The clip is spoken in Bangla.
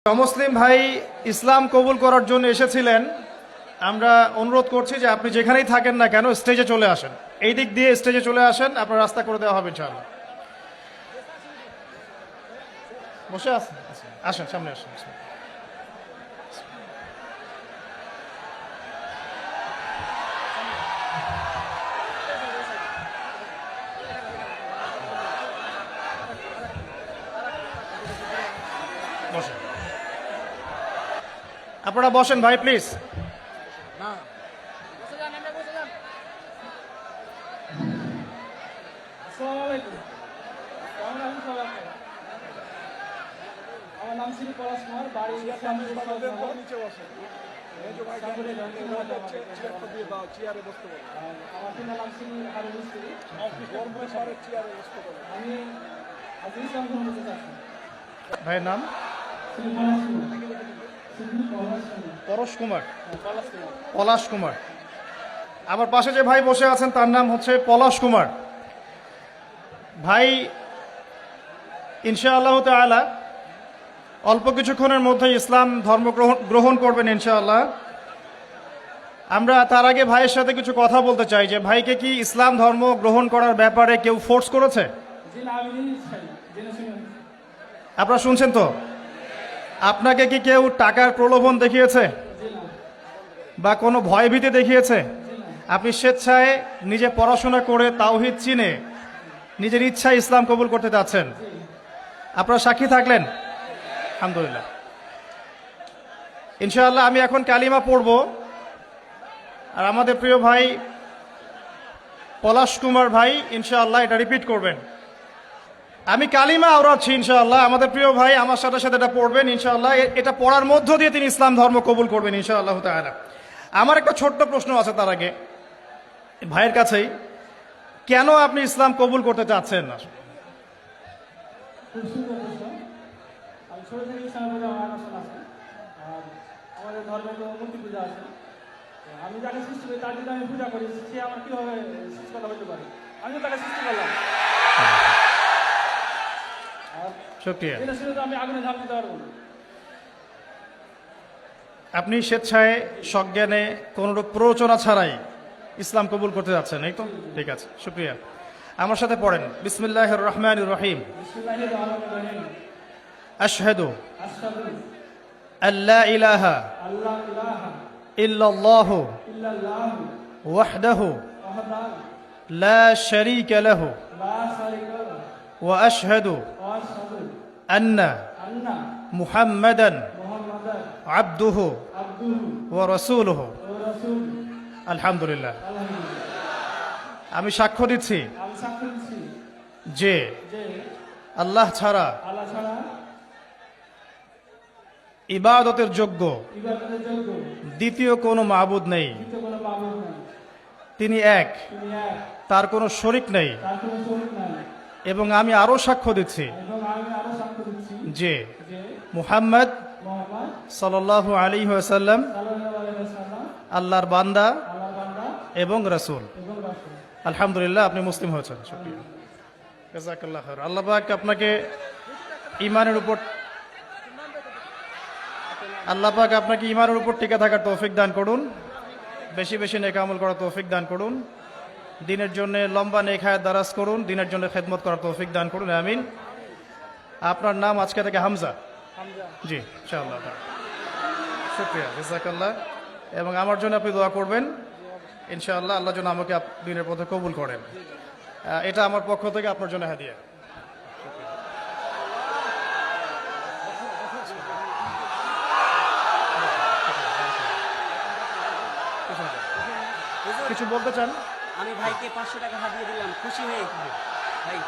অমুসলিম ভাই ইসলাম কবুল করার জন্য এসেছিলেন। আমরা অনুরোধ করছি যে আপনি যেখানেই থাকেন না কেন স্টেজে চলে আসেন, এই দিক দিয়ে স্টেজে চলে আসেন, আপনার রাস্তা করে দেওয়া হবে ইনশাআল্লাহ। বসে আসেন, আসেন সামনে আসেন। বসেন, আপনারা বসেন ভাই প্লিজ। আমার নাম শ্রী পলাশ কুমার, বাড়ি আমার পিতার নাম শ্রী হারুন মিস্ত্রি। আমি আজ ইসলাম গ্রহণ করতে চাচ্ছি। ভাইয়ের নাম শ্রী পলাশ কুমার। শ্রী পলাশ কুমার। পরশ কুমার, পলাশ কুমার। পলাশ কুমার। আমার পাশে যে ভাই বসে আছেন তার নাম হচ্ছে পলাশ কুমার। ভাই ইনশাআল্লাহ তাআলা অল্প কিছুক্ষণের মধ্যে ইসলাম ধর্ম গ্রহণ করবেন ইনশাআল্লাহ। আমরা তার আগে ভাইয়ের সাথে কিছু কথা বলতে চাই যে ভাইকে কি ইসলাম ধর্ম গ্রহণ করার ব্যাপারে কেউ ফোর্স করেছে? জি না, আমি নিজেই চাই, জেনে শুনে। আপনারা শুনছেন তো? আপনাকে কি কেউ টাকার প্রলোভন দেখিয়েছে জি না। বা কোনো ভয়ভীতি দেখিয়েছে? জি না। আপনি স্বেচ্ছায় নিজে পড়াশোনা করে তাওহীদ চিনে নিজের ইচ্ছায় ইসলাম কবুল করতে যাচ্ছেন। আপনারা সাক্ষী থাকলেন, আলহামদুলিল্লাহ। ইনশাআল্লাহ আমি এখন কালিমা পড়ব, আর আমাদের প্রিয় ভাই পলাশ কুমার ভাই ইনশাআল্লাহ এটা রিপিট করবেন। আমি কালিমা আওড়াচ্ছি ইনশাআল্লাহ, আমাদের প্রিয় ভাই আমার সাথে সাথে এটা পড়বেন ইনশাআল্লাহ। এটা পড়ার মধ্য দিয়ে তিনি ইসলাম ধর্ম কবুল করবেন ইনশাআল্লাহ তাআলা। আমার একটা ছোট্ট প্রশ্ন আছে তার আগে ভাইয়ের কাছেই, কেন আপনি ইসলাম কবুল করতে চাচ্ছেন না? খুব সুন্দর প্রশ্ন। আমি ছোট থেকে ইসলামের প্রতি আমার আকর্ষণ আছে। আর আমাদের ধর্মে তো মূর্তি পূজা আছে। আমি যাকে সৃষ্টি করি তার যদি আমি পূজা করি, সে আমার কীভাবে সৃষ্টিকর্তা হতে পারে? আমিও তাকে সৃষ্টি করলাম। আর শুকরিয়া। এটা শুনে তো আমি আগুনে ঝাঁপ দিতে পারবো না। আপনি স্বেচ্ছায় সজ্ঞানে কোনোরূপ প্ররোচনা ছাড়াই ইসলাম কবুল করতে যাচ্ছেন, এই তো? ঠিক আছে, শুকরিয়া। আমার সাথে পড়েন, বিসমিল্লাহির রহমানির রহিম। বিসমিল্লাহির রহমানির রহিম। আশহাদু আশহাদু আল্লা ইলাহা আল্লা ইলাহা ইল্লাল্লাহু ইল্লাল্লাহু ওয়াহদাহু ওয়াহদাহু লা শারীকা লাহু লা শারীকা লাহু ওয়া আশহাদু ওয়া আশহাদু আন্না আন্না মুহাম্মাদান মুহাম্মাদান আবদুহু আবদুহু ওয়া রাসূলুহু। ওয়া রাসূলুহু। আলহামদুলিল্লাহ। আলহামদুলিল্লাহ। আমি সাক্ষ্য দিচ্ছি আমি সাক্ষ্য দিচ্ছি যে যে আল্লাহ ছাড়া আল্লাহ ছাড়া ইবাদতের যোগ্য ইবাদতের যোগ্য দ্বিতীয় কোনো মাবুদ নেই। দ্বিতীয় কোনো মাবুদ নাই। তিনি এক, তিনি এক, তার কোনো শরিক নেই। তার কোনো শরীক নাই। এবং আমি আরও সাক্ষ্য দিচ্ছি এবং আমি আরো সাক্ষ্য দিচ্ছি যে যে মুহাম্মদ মুহাম্মদ সাল্লাল্লাহু আলাইহি ওয়াসাল্লাম সাল্লাল্লাহু আলাইহি ওয়াসাল্লাম আল্লাহর বান্দা আল্লাহর বান্দা এবং রাসূল। এবং রাসূল। আলহামদুলিল্লাহ, আপনি মুসলিম হয়েছেন। শুকরিয়া, জাযাকাল্লাহ খাইর। আল্লাহ পাক আপনাকে ঈমানের উপর ঈমানের উপর টিকে থাকার তৌফিক দান করুন, বেশি বেশি নেক আমল করার তৌফিক দান করুন, দিনের জন্য লম্বা নেক হায়াত দারাজ করুন, দিনের জন্য খেদমত করার তৌফিক দান করুন, আমিন। আপনার নাম আজকে থেকে হামজা? হামজা। জি, ইনশাআল্লাহ। শুকরিয়া, জাযাকাল্লাহ। এবং আমার জন্য আপনি দোয়া করবেন ইনশাআল্লাহ, আল্লাহ যেন আমাকে দিনের পথে কবুল করেন। এটা আমার পক্ষ থেকে আপনার জন্য হাদিয়া। কিছু বলতে চান? আমি ভাইকে 500 টাকা হাতিয়ে দিলাম, খুশি হয়ে ভাই।